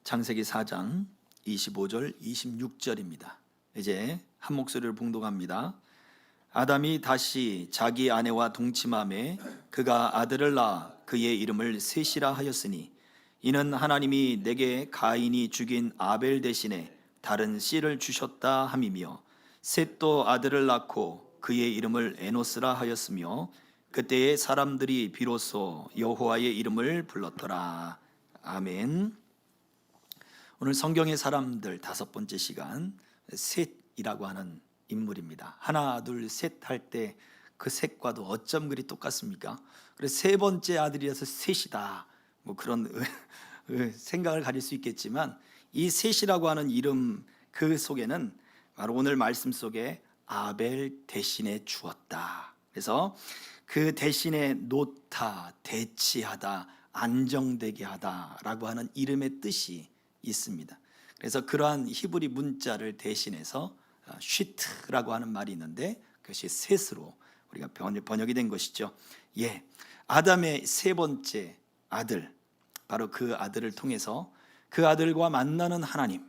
창세기 4장 25절 26절입니다. 이제 한 목소리를 봉독합니다. 아담이 다시 자기 아내와 동침하매 그가 아들을 낳아 그의 이름을 셋이라 하였으니 이는 하나님이 내게 가인이 죽인 아벨 대신에 다른 씨를 주셨다 함이며 셋도 아들을 낳고 그의 이름을 에노스라 하였으며 그때의 사람들이 비로소 여호와의 이름을 불렀더라. 아멘. 오늘 성경의 사람들 5번째 시간, 셋이라고 하는 인물입니다. 하나 둘 셋 할 때 그 셋과도 어쩜 그리 똑같습니까? 그래서 세 번째 아들이라서 셋이다, 뭐 그런 생각을 가질 수 있겠지만, 이 셋이라고 하는 이름 그 속에는 바로 오늘 말씀 속에 아벨 대신에 주었다. 그래서 그 대신에 놓다, 대치하다, 안정되게 하다라고 하는 이름의 뜻이 있습니다. 그래서 그러한 히브리 문자를 대신해서 쉬트라고 하는 말이 있는데 그것이 셋으로 우리가 번역이 된 것이죠. 아담의 세 번째 아들, 바로 그 아들을 통해서 그 아들과 만나는 하나님,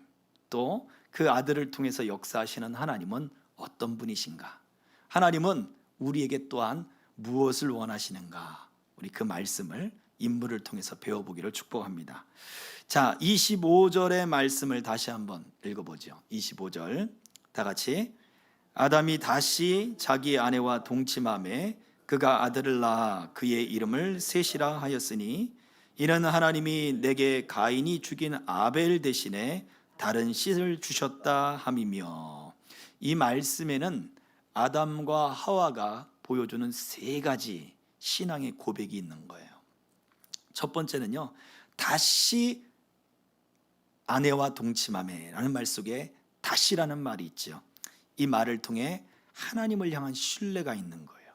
또 그 아들을 통해서 역사하시는 하나님은 어떤 분이신가? 하나님은 우리에게 또한 무엇을 원하시는가? 우리 그 말씀을 인물을 통해서 배워보기를 축복합니다. 자, 25절의 말씀을 다시 한번 읽어보죠. 25절 다 같이. 아담이 다시 자기 아내와 동침하매 그가 아들을 낳아 그의 이름을 셋이라 하였으니 이는 하나님이 내게 가인이 죽인 아벨 대신에 다른 씨를 주셨다 함이며, 이 말씀에는 아담과 하와가 보여주는 3가지 신앙의 고백이 있는 거예요. 첫 번째는요, 다시 아내와 동침하매 라는 말 속에 다시라는 말이 있죠. 이 말을 통해 하나님을 향한 신뢰가 있는 거예요.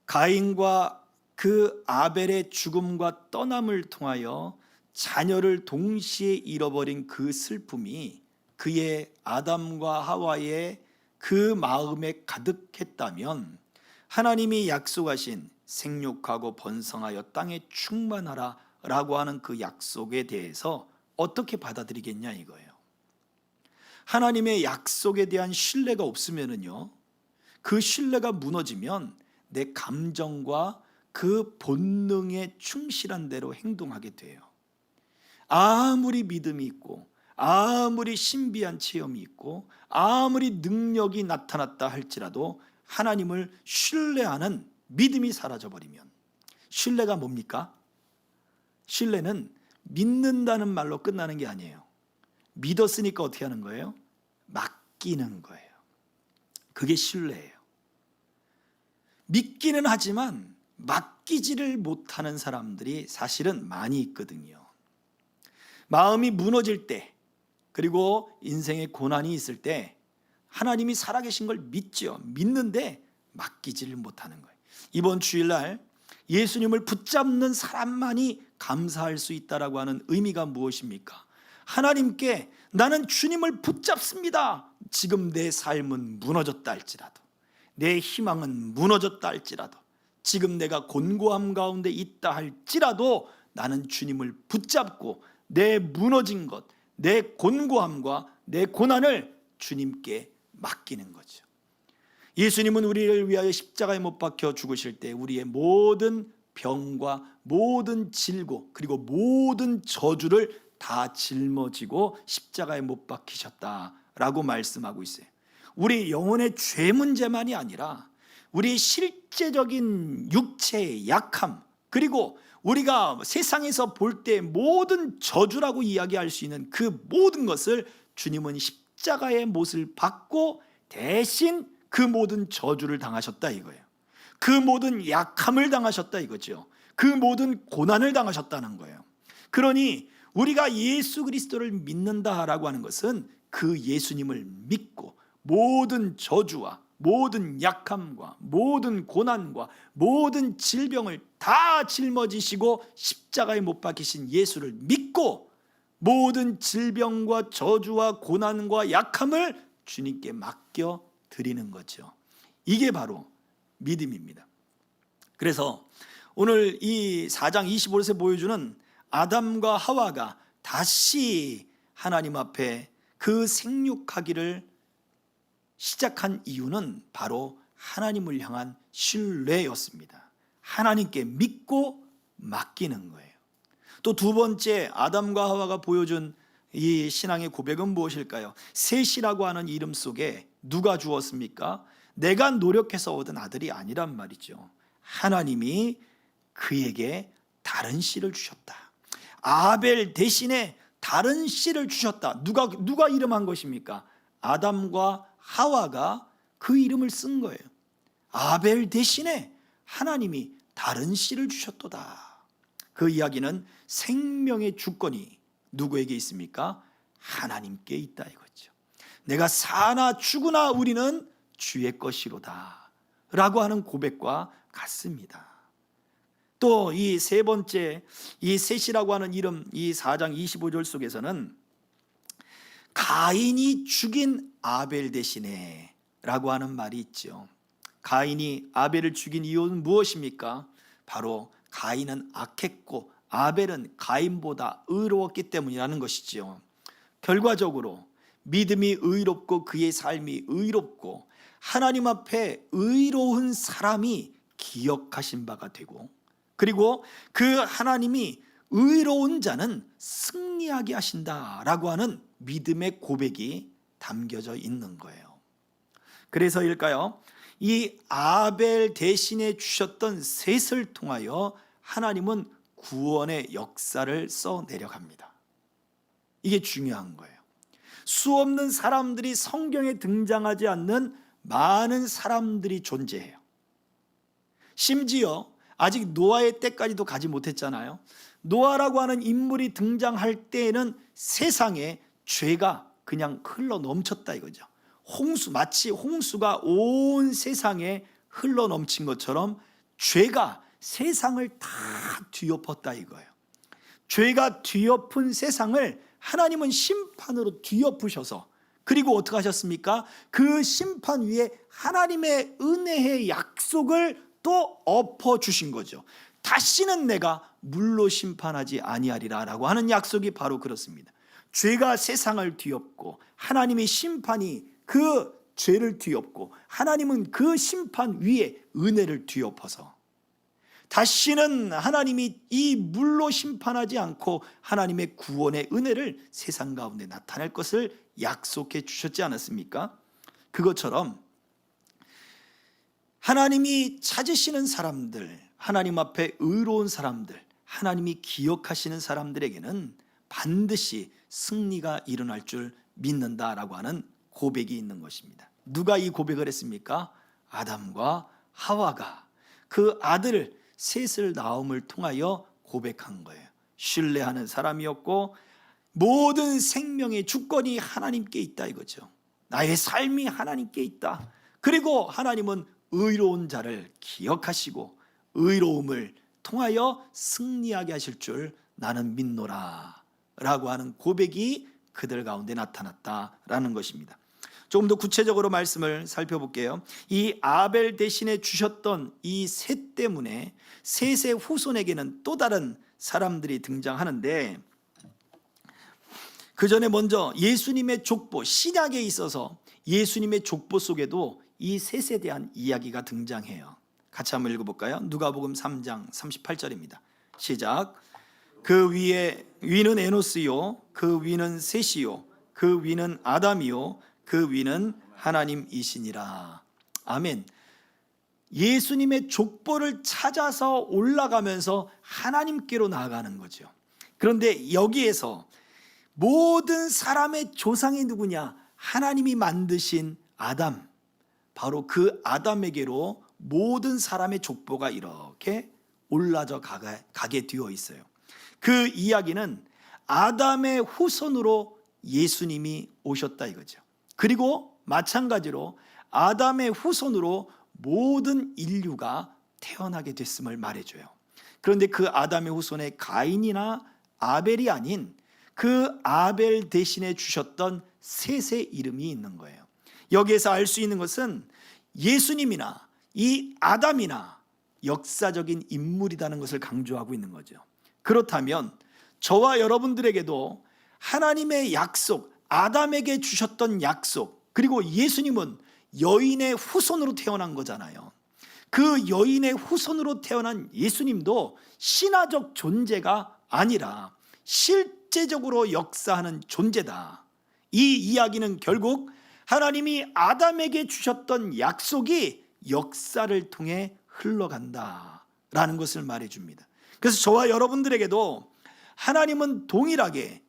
가인과 그 아벨의 죽음과 떠남을 통하여 자녀를 동시에 잃어버린 그 슬픔이 그의 아담과 하와의 그 마음에 가득했다면, 하나님이 약속하신 생육하고 번성하여 땅에 충만하라 라고 하는 그 약속에 대해서 어떻게 받아들이겠냐 이거예요. 하나님의 약속에 대한 신뢰가 없으면은요, 그 신뢰가 무너지면 내 감정과 그 본능에 충실한 대로 행동하게 돼요. 아무리 믿음이 있고 아무리 신비한 체험이 있고 아무리 능력이 나타났다 할지라도 하나님을 신뢰하는 믿음이 사라져버리면, 신뢰가 뭡니까? 신뢰는 믿는다는 말로 끝나는 게 아니에요. 믿었으니까 어떻게 하는 거예요? 맡기는 거예요. 그게 신뢰예요. 믿기는 하지만 맡기지를 못하는 사람들이 사실은 많이 있거든요. 마음이 무너질 때, 그리고 인생에 고난이 있을 때 하나님이 살아계신 걸 믿죠. 믿는데 맡기지를 못하는 거예요. 이번 주일날 예수님을 붙잡는 사람만이 감사할 수 있다라고 하는 의미가 무엇입니까? 하나님께 나는 주님을 붙잡습니다. 지금 내 삶은 무너졌다 할지라도, 내 희망은 무너졌다 할지라도, 지금 내가 곤고함 가운데 있다 할지라도 나는 주님을 붙잡고 내 무너진 것, 내 곤고함과 내 고난을 주님께 맡기는 거죠. 예수님은 우리를 위하여 십자가에 못 박혀 죽으실 때 우리의 모든 병과 모든 질고 그리고 모든 저주를 다 짊어지고 십자가에 못 박히셨다라고 말씀하고 있어요. 우리 영혼의 죄 문제만이 아니라 우리 실제적인 육체의 약함, 그리고 우리가 세상에서 볼 때 모든 저주라고 이야기할 수 있는 그 모든 것을 주님은 십자가의 못을 받고 대신 그 모든 저주를 당하셨다 이거예요. 그 모든 약함을 당하셨다 이거죠. 그 모든 고난을 당하셨다는 거예요. 그러니 우리가 예수 그리스도를 믿는다라고 하는 것은 그 예수님을 믿고 모든 저주와 모든 약함과 모든 고난과 모든 질병을 다 짊어지시고 십자가에 못 박히신 예수를 믿고 모든 질병과 저주와 고난과 약함을 주님께 맡겨 드리는 거죠. 이게 바로 믿음입니다. 그래서 오늘 이 4장 25절에서 보여주는 아담과 하와가 다시 하나님 앞에 그 생육하기를 시작한 이유는 바로 하나님을 향한 신뢰였습니다. 하나님께 믿고 맡기는 거예요. 또 두 번째, 아담과 하와가 보여준 이 신앙의 고백은 무엇일까요? 셋이라고 하는 이름 속에 누가 주었습니까? 내가 노력해서 얻은 아들이 아니란 말이죠. 하나님이 그에게 다른 씨를 주셨다. 아벨 대신에 다른 씨를 주셨다. 누가 이름한 것입니까? 아담과 하와가 그 이름을 쓴 거예요. 아벨 대신에 하나님이 다른 씨를 주셨도다. 그 이야기는 생명의 주권이 누구에게 있습니까? 하나님께 있다 이거죠. 내가 사나 죽으나 우리는 주의 것이로다 라고 하는 고백과 같습니다. 또 이 세 번째, 이 셋이라고 하는 이름, 이 4장 25절 속에서는 가인이 죽인 아벨 대신에 라고 하는 말이 있죠. 가인이 아벨을 죽인 이유는 무엇입니까? 바로 가인은 악했고 아벨은 가인보다 의로웠기 때문이라는 것이지요. 결과적으로 믿음이 의롭고 그의 삶이 의롭고 하나님 앞에 의로운 사람이 기억하신 바가 되고, 그리고 그 하나님이 의로운 자는 승리하게 하신다라고 하는 믿음의 고백이 담겨져 있는 거예요. 그래서일까요? 이 아벨 대신에 주셨던 셋을 통하여 하나님은 구원의 역사를 써 내려갑니다. 이게 중요한 거예요. 수없는 사람들이 성경에 등장하지 않는 많은 사람들이 존재해요. 심지어 아직 노아의 때까지도 가지 못했잖아요. 노아라고 하는 인물이 등장할 때에는 세상에 죄가 그냥 흘러 넘쳤다 이거죠. 마치 홍수가 온 세상에 흘러 넘친 것처럼 죄가 세상을 다 뒤엎었다 이거예요. 죄가 뒤엎은 세상을 하나님은 심판으로 뒤엎으셔서, 그리고 어떻게 하셨습니까? 그 심판 위에 하나님의 은혜의 약속을 또 엎어주신 거죠. 다시는 내가 물로 심판하지 아니하리라 라고 하는 약속이 바로 그렇습니다. 죄가 세상을 뒤엎고 하나님의 심판이 그 죄를 뒤엎고 하나님은 그 심판 위에 은혜를 뒤엎어서 다시는 하나님이 이 물로 심판하지 않고 하나님의 구원의 은혜를 세상 가운데 나타낼 것을 약속해 주셨지 않았습니까? 그것처럼 하나님이 찾으시는 사람들, 하나님 앞에 의로운 사람들, 하나님이 기억하시는 사람들에게는 반드시 승리가 일어날 줄 믿는다라고 하는 고백이 있는 것입니다. 누가 이 고백을 했습니까? 아담과 하와가 그 아들 셋을 낳음을 통하여 고백한 거예요. 신뢰하는 사람이었고 모든 생명의 주권이 하나님께 있다 이거죠. 나의 삶이 하나님께 있다. 그리고 하나님은 의로운 자를 기억하시고 의로움을 통하여 승리하게 하실 줄 나는 믿노라 라고 하는 고백이 그들 가운데 나타났다라는 것입니다. 조금 더 구체적으로 말씀을 살펴볼게요. 이 아벨 대신에 주셨던 이 셋 때문에 셋의 후손에게는 또 다른 사람들이 등장하는데, 그 전에 먼저 예수님의 족보, 신약에 있어서 예수님의 족보 속에도 이 셋에 대한 이야기가 등장해요. 같이 한번 읽어볼까요? 누가복음 3장 38절입니다. 시작. 그 위는 에노스요, 그 위는 셋이요, 그 위는 아담이요, 그 위는 하나님이시니라. 아멘. 예수님의 족보를 찾아서 올라가면서 하나님께로 나아가는 거죠. 그런데 여기에서 모든 사람의 조상이 누구냐? 하나님이 만드신 아담, 바로 그 아담에게로 모든 사람의 족보가 이렇게 올라져 가게 되어 있어요. 그 이야기는 아담의 후손으로 예수님이 오셨다 이거죠. 그리고 마찬가지로 아담의 후손으로 모든 인류가 태어나게 됐음을 말해줘요. 그런데 그 아담의 후손에 가인이나 아벨이 아닌 그 아벨 대신에 주셨던 셋의 이름이 있는 거예요. 여기에서 알 수 있는 것은 예수님이나 이 아담이나 역사적인 인물이라는 것을 강조하고 있는 거죠. 그렇다면 저와 여러분들에게도 하나님의 약속, 아담에게 주셨던 약속, 그리고 예수님은 여인의 후손으로 태어난 거잖아요. 그 여인의 후손으로 태어난 예수님도 신화적 존재가 아니라 실제적으로 역사하는 존재다. 이 이야기는 결국 하나님이 아담에게 주셨던 약속이 역사를 통해 흘러간다라는 것을 말해줍니다. 그래서 저와 여러분들에게도 하나님은 동일하게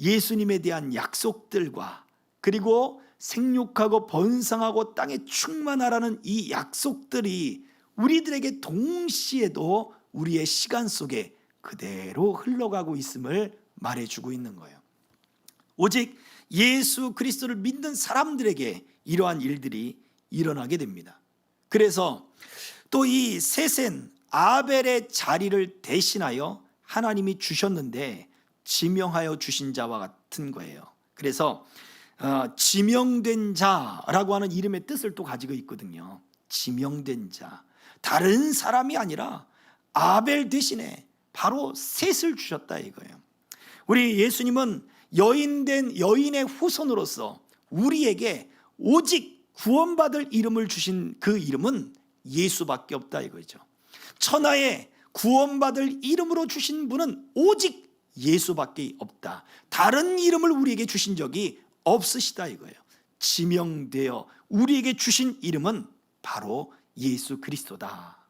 예수님에 대한 약속들과 그리고 생육하고 번성하고 땅에 충만하라는 이 약속들이 우리들에게 동시에도 우리의 시간 속에 그대로 흘러가고 있음을 말해주고 있는 거예요. 오직 예수 그리스도를 믿는 사람들에게 이러한 일들이 일어나게 됩니다. 그래서 또 이 셋은 아벨의 자리를 대신하여 하나님이 주셨는데 지명하여 주신 자와 같은 거예요. 그래서 지명된 자라고 하는 이름의 뜻을 또 가지고 있거든요. 지명된 자, 다른 사람이 아니라 아벨 대신에 바로 셋을 주셨다 이거예요. 우리 예수님은 여인의 후손으로서 우리에게 오직 구원받을 이름을 주신 그 이름은 예수밖에 없다 이거죠. 천하에 구원받을 이름으로 주신 분은 오직 예수밖에 없다. 다른 이름을 우리에게 주신 적이 없으시다 이거예요. 지명되어 우리에게 주신 이름은 바로 예수 그리스도다.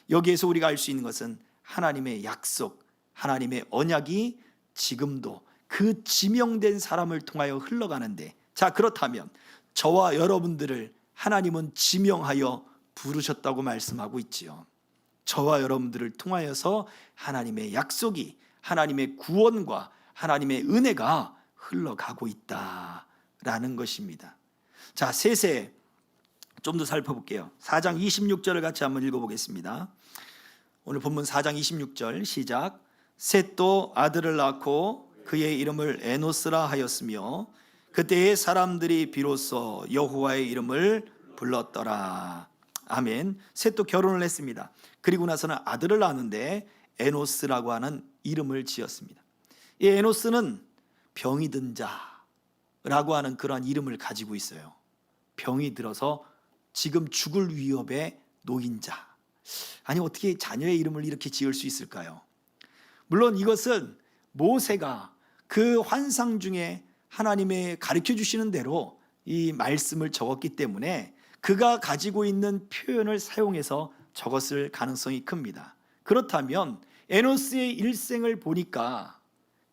여기에서 우리가 알 수 있는 것은 하나님의 약속, 하나님의 언약이 지금도 그 지명된 사람을 통하여 흘러가는데, 자, 그렇다면 저와 여러분들을 하나님은 지명하여 부르셨다고 말씀하고 있지요. 저와 여러분들을 통하여서 하나님의 약속이, 하나님의 구원과 하나님의 은혜가 흘러가고 있다라는 것입니다. 자, 셋에 좀 더 살펴볼게요. 4장 26절을 같이 한번 읽어보겠습니다. 오늘 본문 4장 26절 시작. 셋도 아들을 낳고 그의 이름을 에노스라 하였으며 그때의 사람들이 비로소 여호와의 이름을 불렀더라. 아멘. 셋도 결혼을 했습니다. 그리고 나서는 아들을 낳았는데 에노스라고 하는 이름을 지었습니다. 이 에노스는 병이 든 자라고 하는 그러한 이름을 가지고 있어요. 병이 들어서 지금 죽을 위협에 놓인 자. 아니, 어떻게 자녀의 이름을 이렇게 지을 수 있을까요? 물론 이것은 모세가 그 환상 중에 하나님의 가르쳐 주시는 대로 이 말씀을 적었기 때문에 그가 가지고 있는 표현을 사용해서 적었을 가능성이 큽니다. 그렇다면 에노스의 일생을 보니까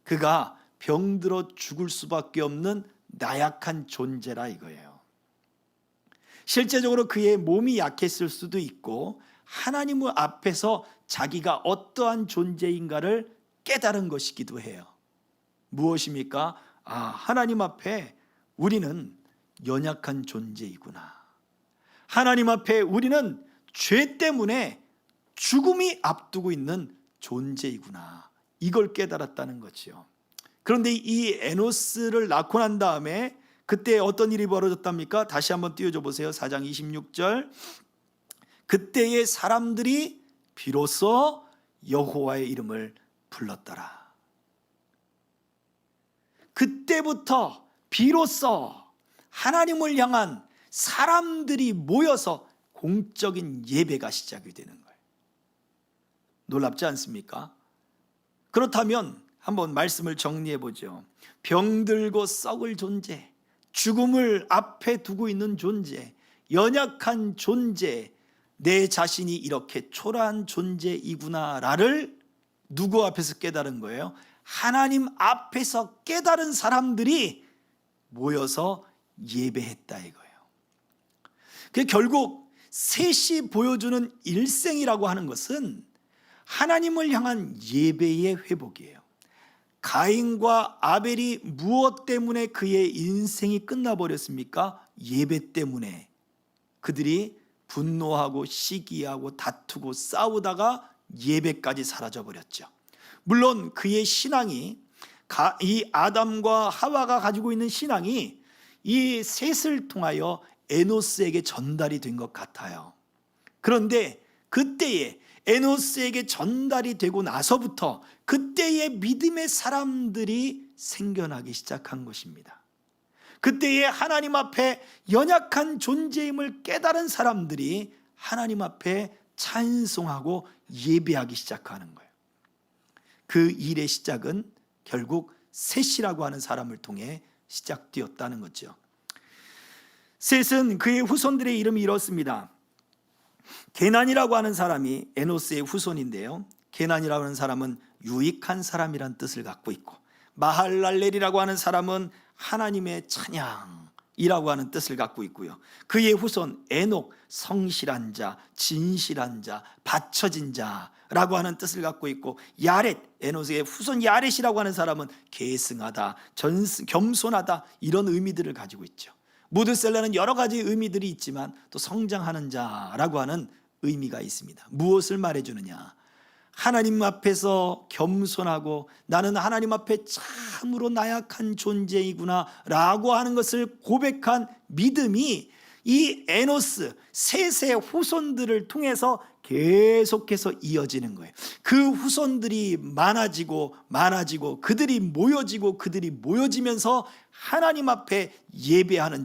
그가 병들어 죽을 수밖에 없는 나약한 존재라 이거예요. 실제적으로 그의 몸이 약했을 수도 있고 하나님 앞에서 자기가 어떠한 존재인가를 깨달은 것이기도 해요. 무엇입니까? 하나님 앞에 우리는 연약한 존재이구나. 하나님 앞에 우리는 죄 때문에 죽음이 앞두고 있는 존재이구나. 이걸 깨달았다는 거지요. 그런데 이 에노스를 낳고 난 다음에 그때 어떤 일이 벌어졌답니까? 다시 한번 띄워줘 보세요. 4장 26절. 그때의 사람들이 비로소 여호와의 이름을 불렀더라. 그때부터 비로소 하나님을 향한 사람들이 모여서 공적인 예배가 시작이 되는 거예요. 놀랍지 않습니까? 그렇다면 한번 말씀을 정리해 보죠. 병들고 썩을 존재, 죽음을 앞에 두고 있는 존재, 연약한 존재, 내 자신이 이렇게 초라한 존재이구나를 누구 앞에서 깨달은 거예요? 하나님 앞에서 깨달은 사람들이 모여서 예배했다 이거예요. 결국 셋이 보여주는 일생이라고 하는 것은 하나님을 향한 예배의 회복이에요. 가인과 아벨이 무엇 때문에 그의 인생이 끝나버렸습니까? 예배 때문에. 그들이 분노하고 시기하고 다투고 싸우다가 예배까지 사라져버렸죠. 물론 그의 신앙이, 이 아담과 하와가 가지고 있는 신앙이 이 셋을 통하여 에노스에게 전달이 된 것 같아요. 그런데 그때에 에노스에게 전달이 되고 나서부터 그때의 믿음의 사람들이 생겨나기 시작한 것입니다. 그때의 하나님 앞에 연약한 존재임을 깨달은 사람들이 하나님 앞에 찬송하고 예배하기 시작하는 거예요. 그 일의 시작은 결국 셋이라고 하는 사람을 통해 시작되었다는 거죠. 셋은 그의 후손들의 이름이 이렇습니다. 게난이라고 하는 사람이 에노스의 후손인데요, 게난이라고 하는 사람은 유익한 사람이란 뜻을 갖고 있고, 마할랄렐이라고 하는 사람은 하나님의 찬양이라고 하는 뜻을 갖고 있고요, 그의 후손 에녹, 성실한 자, 진실한 자, 바쳐진 자라고 하는 뜻을 갖고 있고, 야렛, 에노스의 후손 야렛이라고 하는 사람은 계승하다, 겸손하다, 이런 의미들을 가지고 있죠. 무드셀라는 여러 가지 의미들이 있지만 또 성장하는 자라고 하는 의미가 있습니다. 무엇을 말해주느냐? 하나님 앞에서 겸손하고 나는 하나님 앞에 참으로 나약한 존재이구나 라고 하는 것을 고백한 믿음이 이 에노스 셋의 후손들을 통해서 계속해서 이어지는 거예요. 그 후손들이 많아지고 그들이 모여지면서 하나님 앞에 예배하는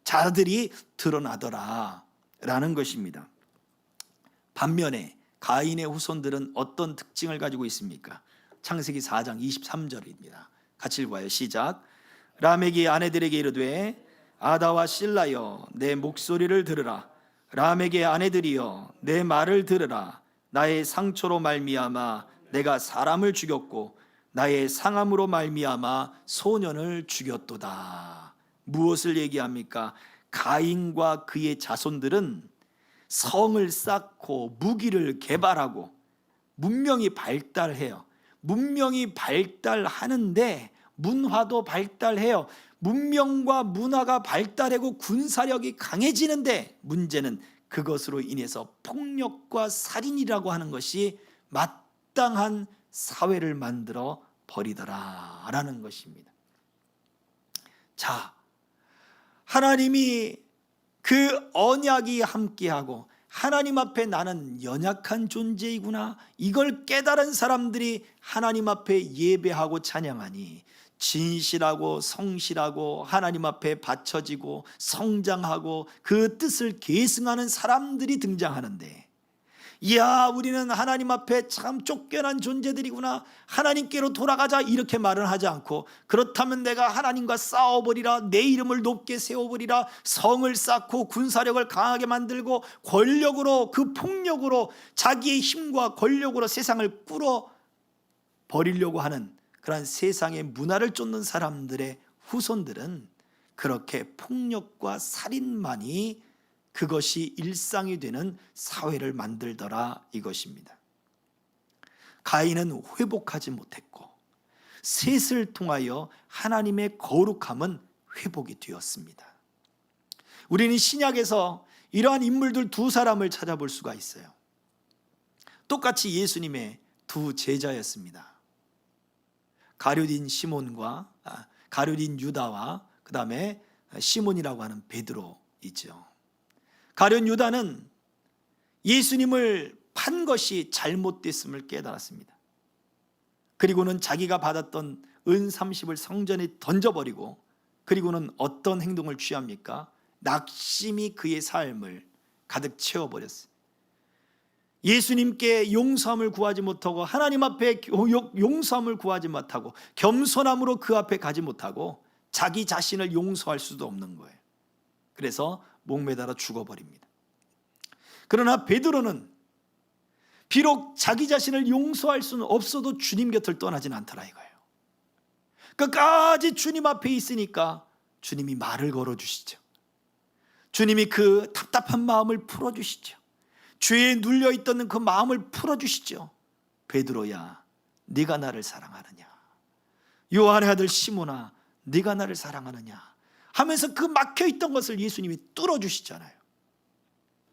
자들이 드러나더라 라는 것입니다. 반면에 가인의 후손들은 어떤 특징을 가지고 있습니까? 창세기 4장 23절입니다. 같이 읽어요. 시작. 라멕이 아내들에게 이르되 아다와 실라여 내 목소리를 들으라. 라멕의 아내들이여 내 말을 들으라. 나의 상처로 말미암아 내가 사람을 죽였고 나의 상함으로 말미암아 소년을 죽였도다. 무엇을 얘기합니까? 가인과 그의 자손들은 성을 쌓고 무기를 개발하고 문명이 발달해요. 문명이 발달하는데 문화도 발달해요. 문명과 문화가 발달하고 군사력이 강해지는데 문제는 그것으로 인해서 폭력과 살인이라고 하는 것이 마땅한 사회를 만들어 버리더라라는 것입니다. 자, 하나님이 그 언약이 함께하고 하나님 앞에 나는 연약한 존재이구나, 이걸 깨달은 사람들이 하나님 앞에 예배하고 찬양하니 진실하고 성실하고 하나님 앞에 바쳐지고 성장하고 그 뜻을 계승하는 사람들이 등장하는데, 이야 우리는 하나님 앞에 참 쫓겨난 존재들이구나, 하나님께로 돌아가자, 이렇게 말은 하지 않고 그렇다면 내가 하나님과 싸워버리라, 내 이름을 높게 세워버리라, 성을 쌓고 군사력을 강하게 만들고 권력으로, 그 폭력으로 자기의 힘과 권력으로 세상을 끌어버리려고 하는 그러한 세상의 문화를 쫓는 사람들의 후손들은 그렇게 폭력과 살인만이 그것이 일상이 되는 사회를 만들더라 이것입니다. 가인은 회복하지 못했고 셋을 통하여 하나님의 거룩함은 회복이 되었습니다. 우리는 신약에서 이러한 인물들 두 사람을 찾아볼 수가 있어요. 똑같이 예수님의 두 제자였습니다. 가룟인 유다와 그 다음에 시몬이라고 하는 베드로이죠. 가룟 유다는 예수님을 판 것이 잘못됐음을 깨달았습니다. 그리고는 자기가 받았던 은 30을 성전에 던져버리고, 그리고는 어떤 행동을 취합니까? 낙심이 그의 삶을 가득 채워버렸어요. 예수님께 용서함을 구하지 못하고, 하나님 앞에 용서함을 구하지 못하고, 겸손함으로 그 앞에 가지 못하고 자기 자신을 용서할 수도 없는 거예요. 그래서 목매달아 죽어버립니다. 그러나 베드로는 비록 자기 자신을 용서할 수는 없어도 주님 곁을 떠나진 않더라 이거예요. 끝까지 주님 앞에 있으니까 주님이 말을 걸어주시죠. 주님이 그 답답한 마음을 풀어주시죠. 죄에 눌려있던 그 마음을 풀어주시죠. 베드로야, 네가 나를 사랑하느냐? 요한의 아들 시몬아, 네가 나를 사랑하느냐? 하면서 그 막혀있던 것을 예수님이 뚫어주시잖아요.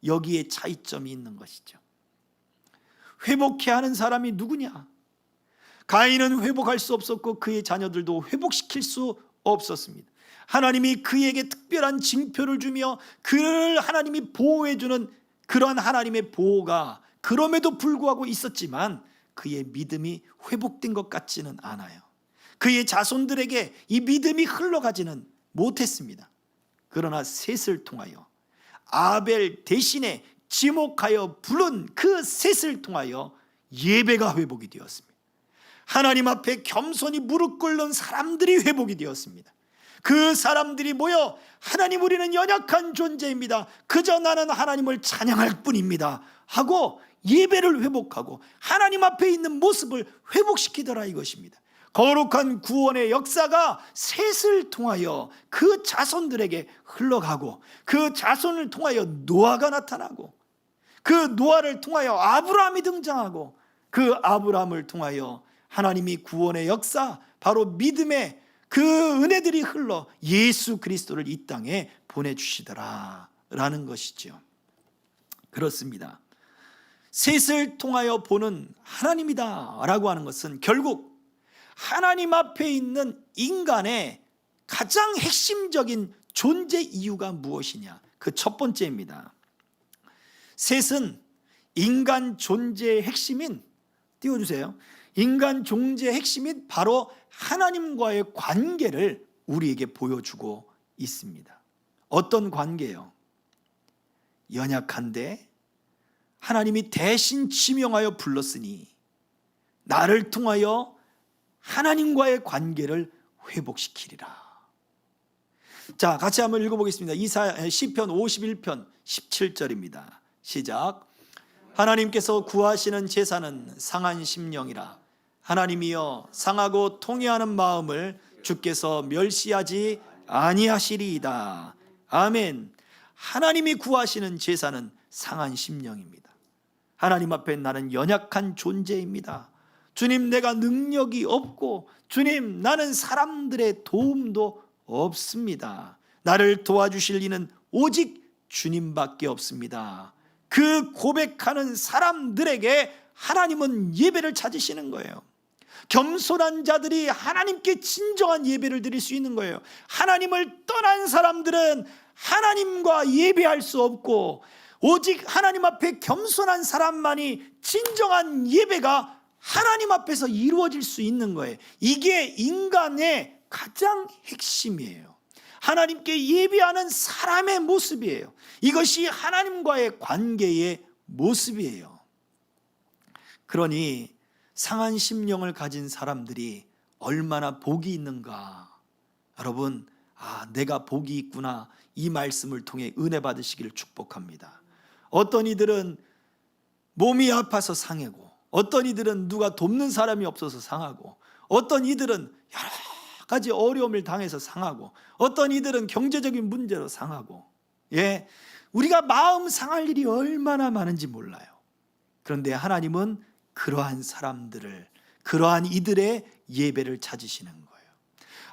여기에 차이점이 있는 것이죠. 회복해야 하는 사람이 누구냐? 가인은 회복할 수 없었고 그의 자녀들도 회복시킬 수 없었습니다. 하나님이 그에게 특별한 징표를 주며 그를 하나님이 보호해주는 그러한 하나님의 보호가 그럼에도 불구하고 있었지만 그의 믿음이 회복된 것 같지는 않아요. 그의 자손들에게 이 믿음이 흘러가지는 못했습니다. 그러나 셋을 통하여, 아벨 대신에 지목하여 부른 그 셋을 통하여 예배가 회복이 되었습니다. 하나님 앞에 겸손히 무릎 꿇는 사람들이 회복이 되었습니다. 그 사람들이 모여 하나님, 우리는 연약한 존재입니다, 그저 나는 하나님을 찬양할 뿐입니다 하고 예배를 회복하고 하나님 앞에 있는 모습을 회복시키더라 이것입니다. 거룩한 구원의 역사가 셋을 통하여 그 자손들에게 흘러가고, 그 자손을 통하여 노아가 나타나고, 그 노아를 통하여 아브라함이 등장하고, 그 아브라함을 통하여 하나님이 구원의 역사, 바로 믿음의 그 은혜들이 흘러 예수 그리스도를 이 땅에 보내주시더라 라는 것이죠. 그렇습니다. 셋을 통하여 보는 하나님이다 라고 하는 것은 결국 하나님 앞에 있는 인간의 가장 핵심적인 존재 이유가 무엇이냐, 그 첫 번째입니다. 셋은 인간 존재의 핵심인, 띄워주세요, 인간 존재의 핵심인 바로 하나님과의 관계를 우리에게 보여주고 있습니다. 어떤 관계요? 연약한데 하나님이 대신 지명하여 불렀으니 나를 통하여 하나님과의 관계를 회복시키리라. 자, 같이 한번 읽어보겠습니다. 시편 51편 17절입니다. 시작. 하나님께서 구하시는 제사는 상한 심령이라. 하나님이여, 상하고 통회하는 마음을 주께서 멸시하지 아니하시리이다. 아멘. 하나님이 구하시는 제사는 상한 심령입니다. 하나님 앞에 나는 연약한 존재입니다. 주님, 내가 능력이 없고, 주님, 나는 사람들의 도움도 없습니다. 나를 도와주실 이는 오직 주님밖에 없습니다. 그 고백하는 사람들에게 하나님은 예배를 찾으시는 거예요. 겸손한 자들이 하나님께 진정한 예배를 드릴 수 있는 거예요. 하나님을 떠난 사람들은 하나님과 예배할 수 없고, 오직 하나님 앞에 겸손한 사람만이 진정한 예배가 하나님 앞에서 이루어질 수 있는 거예요. 이게 인간의 가장 핵심이에요. 하나님께 예배하는 사람의 모습이에요. 이것이 하나님과의 관계의 모습이에요. 그러니 상한 심령을 가진 사람들이 얼마나 복이 있는가. 여러분, 내가 복이 있구나, 이 말씀을 통해 은혜 받으시기를 축복합니다. 어떤 이들은 몸이 아파서 상하고, 어떤 이들은 누가 돕는 사람이 없어서 상하고, 어떤 이들은 여러 가지 어려움을 당해서 상하고, 어떤 이들은 경제적인 문제로 상하고, 우리가 마음 상할 일이 얼마나 많은지 몰라요. 그런데 하나님은 그러한 사람들을, 그러한 이들의 예배를 찾으시는 거예요.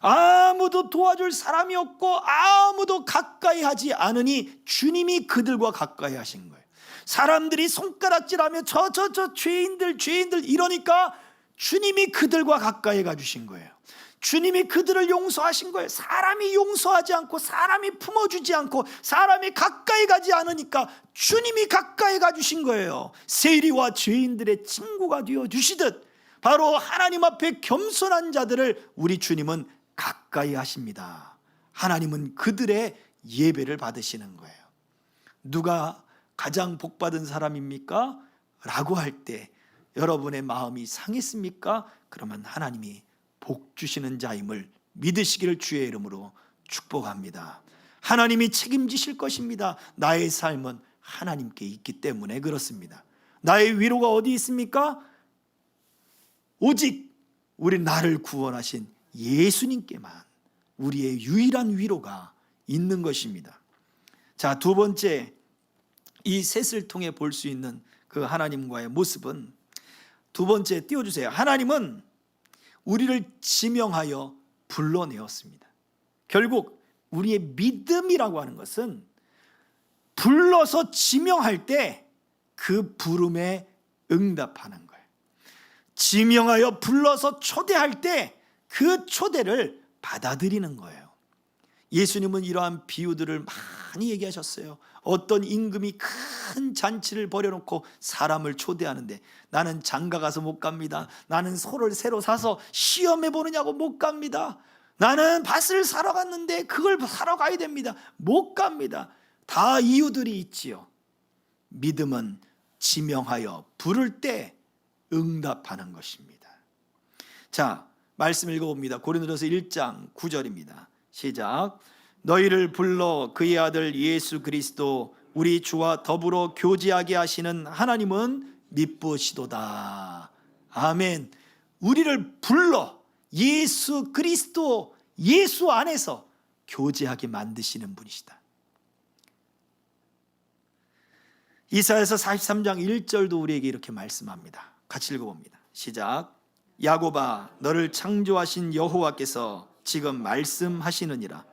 아무도 도와줄 사람이 없고 아무도 가까이 하지 않으니 주님이 그들과 가까이 하신 거예요. 사람들이 손가락질하며 저 죄인들 이러니까 주님이 그들과 가까이 가주신 거예요. 주님이 그들을 용서하신 거예요. 사람이 용서하지 않고, 사람이 품어주지 않고, 사람이 가까이 가지 않으니까 주님이 가까이 가주신 거예요. 세리와 죄인들의 친구가 되어주시듯 바로 하나님 앞에 겸손한 자들을 우리 주님은 가까이 하십니다. 하나님은 그들의 예배를 받으시는 거예요. 누가 가장 복받은 사람입니까? 라고 할 때 여러분의 마음이 상했습니까? 그러면 하나님이 복 주시는 자임을 믿으시기를 주의 이름으로 축복합니다. 하나님이 책임지실 것입니다. 나의 삶은 하나님께 있기 때문에 그렇습니다. 나의 위로가 어디 있습니까? 오직 우리 나를 구원하신 예수님께만 우리의 유일한 위로가 있는 것입니다. 자, 두 번째, 이 셋을 통해 볼 수 있는 그 하나님과의 모습은, 두 번째 띄워주세요. 하나님은 우리를 지명하여 불러내었습니다. 결국 우리의 믿음이라고 하는 것은 불러서 지명할 때 그 부름에 응답하는 거예요. 지명하여 불러서 초대할 때 그 초대를 받아들이는 거예요. 예수님은 이러한 비유들을 많이 얘기하셨어요. 어떤 임금이 큰 잔치를 벌여놓고 사람을 초대하는데 나는 장가 가서 못 갑니다. 나는 소를 새로 사서 시험해 보느냐고 못 갑니다. 나는 밭을 사러 갔는데 그걸 사러 가야 됩니다. 못 갑니다. 다 이유들이 있지요. 믿음은 지명하여 부를 때 응답하는 것입니다. 자, 말씀 읽어봅니다. 고린도전서 1장 9절입니다. 시작. 너희를 불러 그의 아들 예수 그리스도 우리 주와 더불어 교제하게 하시는 하나님은 미쁘시도다. 아멘. 우리를 불러 예수 그리스도, 예수 안에서 교제하게 만드시는 분이시다. 이사야서 43장 1절도 우리에게 이렇게 말씀합니다. 같이 읽어봅니다. 시작. 야곱아, 너를 창조하신 여호와께서 지금 말씀하시느니라.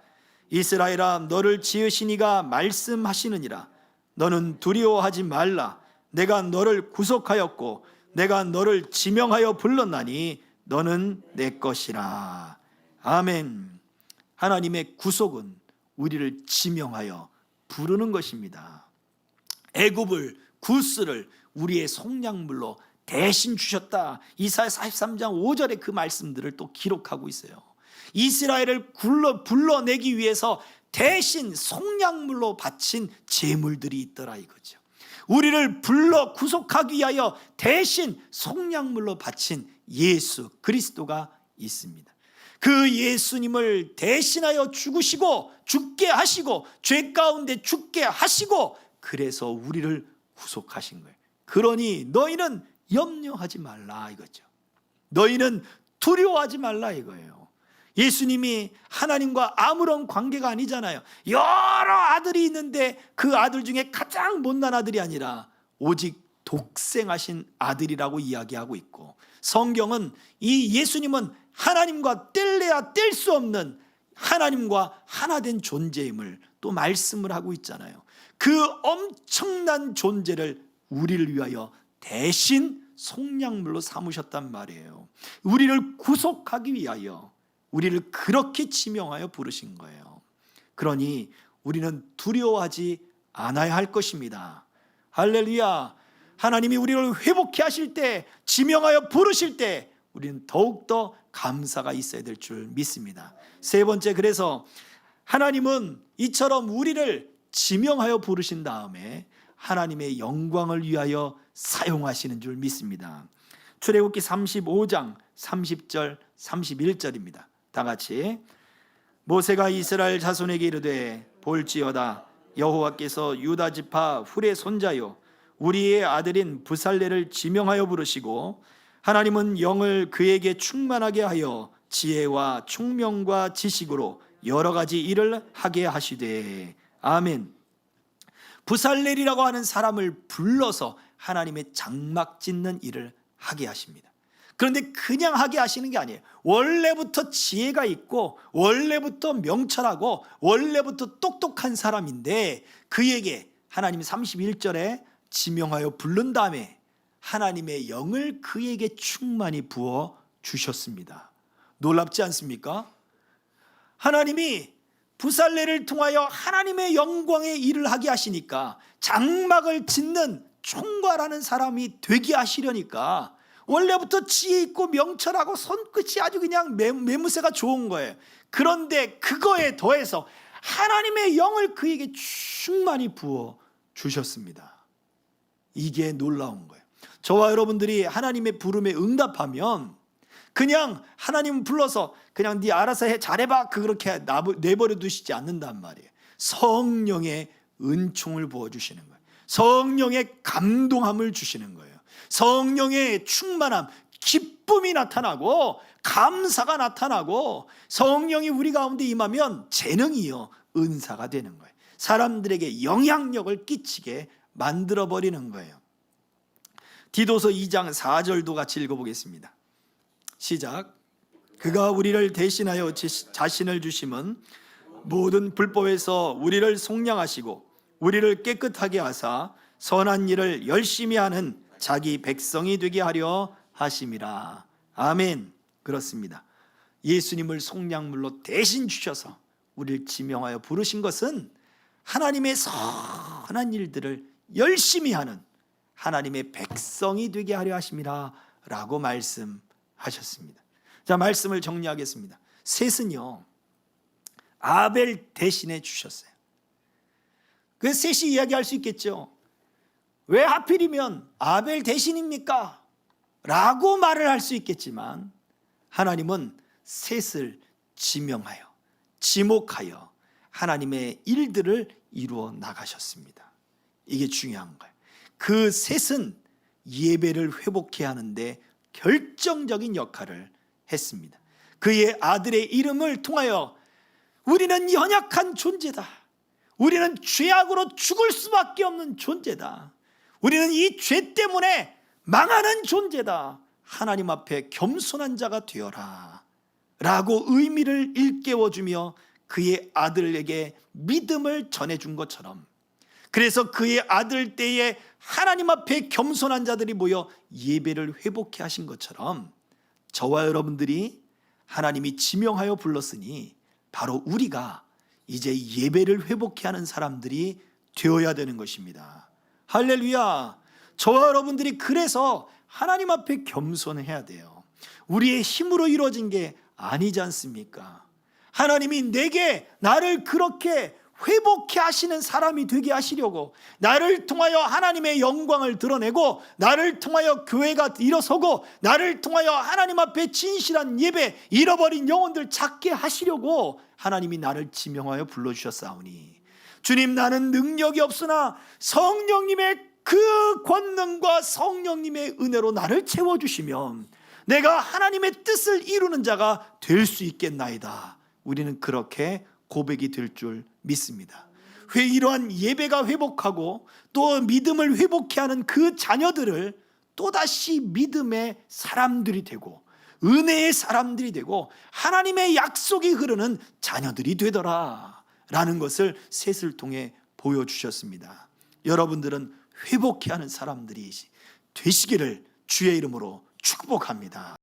이스라엘아, 너를 지으신 이가 말씀하시느니라. 너는 두려워하지 말라. 내가 너를 구속하였고 내가 너를 지명하여 불렀나니 너는 내 것이라. 아멘. 하나님의 구속은 우리를 지명하여 부르는 것입니다. 애굽을, 구스를 우리의 속량물로 대신 주셨다. 이사야 43장 5절에 그 말씀들을 또 기록하고 있어요. 이스라엘을 불러내기 위해서 대신 속량물로 바친 제물들이 있더라 이거죠. 우리를 불러 구속하기 위하여 대신 속량물로 바친 예수 그리스도가 있습니다. 그 예수님을 대신하여 죽으시고 죽게 하시고 죄 가운데 죽게 하시고 그래서 우리를 구속하신 거예요. 그러니 너희는 염려하지 말라 이거죠. 너희는 두려워하지 말라 이거예요. 예수님이 하나님과 아무런 관계가 아니잖아요. 여러 아들이 있는데 그 아들 중에 가장 못난 아들이 아니라 오직 독생하신 아들이라고 이야기하고 있고, 성경은 이 예수님은 하나님과 뗄래야 뗄 수 없는 하나님과 하나된 존재임을 또 말씀을 하고 있잖아요. 그 엄청난 존재를 우리를 위하여 대신 속량물로 삼으셨단 말이에요. 우리를 구속하기 위하여 우리를 그렇게 지명하여 부르신 거예요. 그러니 우리는 두려워하지 않아야 할 것입니다. 할렐루야. 하나님이 우리를 회복케 하실 때, 지명하여 부르실 때 우리는 더욱더 감사가 있어야 될 줄 믿습니다. 세 번째, 그래서 하나님은 이처럼 우리를 지명하여 부르신 다음에 하나님의 영광을 위하여 사용하시는 줄 믿습니다. 출애굽기 35장 30절 31절입니다. 다 같이. 모세가 이스라엘 자손에게 이르되 볼지어다 여호와께서 유다 지파 훌의 손자요 우리의 아들인 부살레를 지명하여 부르시고 하나님은 영을 그에게 충만하게 하여 지혜와 총명과 지식으로 여러 가지 일을 하게 하시되. 아멘. 부살렐이라고 하는 사람을 불러서 하나님의 장막 짓는 일을 하게 하십니다. 그런데 그냥 하게 하시는 게 아니에요. 원래부터 지혜가 있고 원래부터 명철하고 원래부터 똑똑한 사람인데 그에게 하나님이 31절에 지명하여 부른 다음에 하나님의 영을 그에게 충만히 부어 주셨습니다. 놀랍지 않습니까? 하나님이 부살레를 통하여 하나님의 영광의 일을 하게 하시니까 장막을 짓는 총괄하는 사람이 되게 하시려니까 원래부터 지혜 있고 명철하고 손끝이 아주 그냥 매무새가 좋은 거예요. 그런데 그거에 더해서 하나님의 영을 그에게 충만히 부어 주셨습니다. 이게 놀라운 거예요. 저와 여러분들이 하나님의 부름에 응답하면 그냥 하나님 불러서 그냥 네 알아서 해, 잘해봐 그렇게 내버려 두시지 않는단 말이에요. 성령의 은총을 부어주시는 거예요. 성령의 감동함을 주시는 거예요. 성령의 충만함, 기쁨이 나타나고 감사가 나타나고 성령이 우리 가운데 임하면 재능이요 은사가 되는 거예요. 사람들에게 영향력을 끼치게 만들어버리는 거예요. 디도서 2장 4절도 같이 읽어보겠습니다. 시작. 그가 우리를 대신하여 자신을 주심은 모든 불법에서 우리를 속량하시고 우리를 깨끗하게 하사 선한 일을 열심히 하는 자기 백성이 되게 하려 하심이라. 아멘. 그렇습니다. 예수님을 속량물로 대신 주셔서 우리를 지명하여 부르신 것은 하나님의 선한 일들을 열심히 하는 하나님의 백성이 되게 하려 하심이라 라고 말씀하셨습니다. 자, 말씀을 정리하겠습니다. 셋은요, 아벨 대신해 주셨어요. 그 셋이 이야기할 수 있겠죠. 왜 하필이면 아벨 대신입니까? 라고 말을 할 수 있겠지만 하나님은 셋을 지명하여 지목하여 하나님의 일들을 이루어 나가셨습니다. 이게 중요한 거예요. 그 셋은 예배를 회복해야 하는데 결정적인 역할을 했습니다. 그의 아들의 이름을 통하여 우리는 연약한 존재다, 우리는 죄악으로 죽을 수밖에 없는 존재다, 우리는 이 죄 때문에 망하는 존재다, 하나님 앞에 겸손한 자가 되어라 라고 의미를 일깨워주며 그의 아들에게 믿음을 전해준 것처럼, 그래서 그의 아들 때에 하나님 앞에 겸손한 자들이 모여 예배를 회복해 하신 것처럼 저와 여러분들이 하나님이 지명하여 불렀으니 바로 우리가 이제 예배를 회복해 하는 사람들이 되어야 되는 것입니다. 할렐루야. 저와 여러분들이 그래서 하나님 앞에 겸손해야 돼요. 우리의 힘으로 이루어진 게 아니지 않습니까? 하나님이 내게 나를 그렇게 회복해 하시는 사람이 되게 하시려고, 나를 통하여 하나님의 영광을 드러내고, 나를 통하여 교회가 일어서고, 나를 통하여 하나님 앞에 진실한 예배, 잃어버린 영혼들 찾게 하시려고 하나님이 나를 지명하여 불러주셨사오니, 주님, 나는 능력이 없으나 성령님의 그 권능과 성령님의 은혜로 나를 채워주시면 내가 하나님의 뜻을 이루는 자가 될 수 있겠나이다. 우리는 그렇게 고백이 될 줄 믿습니다. 이러한 예배가 회복하고 또 믿음을 회복해 하는 그 자녀들을 또다시 믿음의 사람들이 되고 은혜의 사람들이 되고 하나님의 약속이 흐르는 자녀들이 되더라 라는 것을 셋을 통해 보여주셨습니다. 여러분들은 회복해 하는 사람들이 되시기를 주의 이름으로 축복합니다.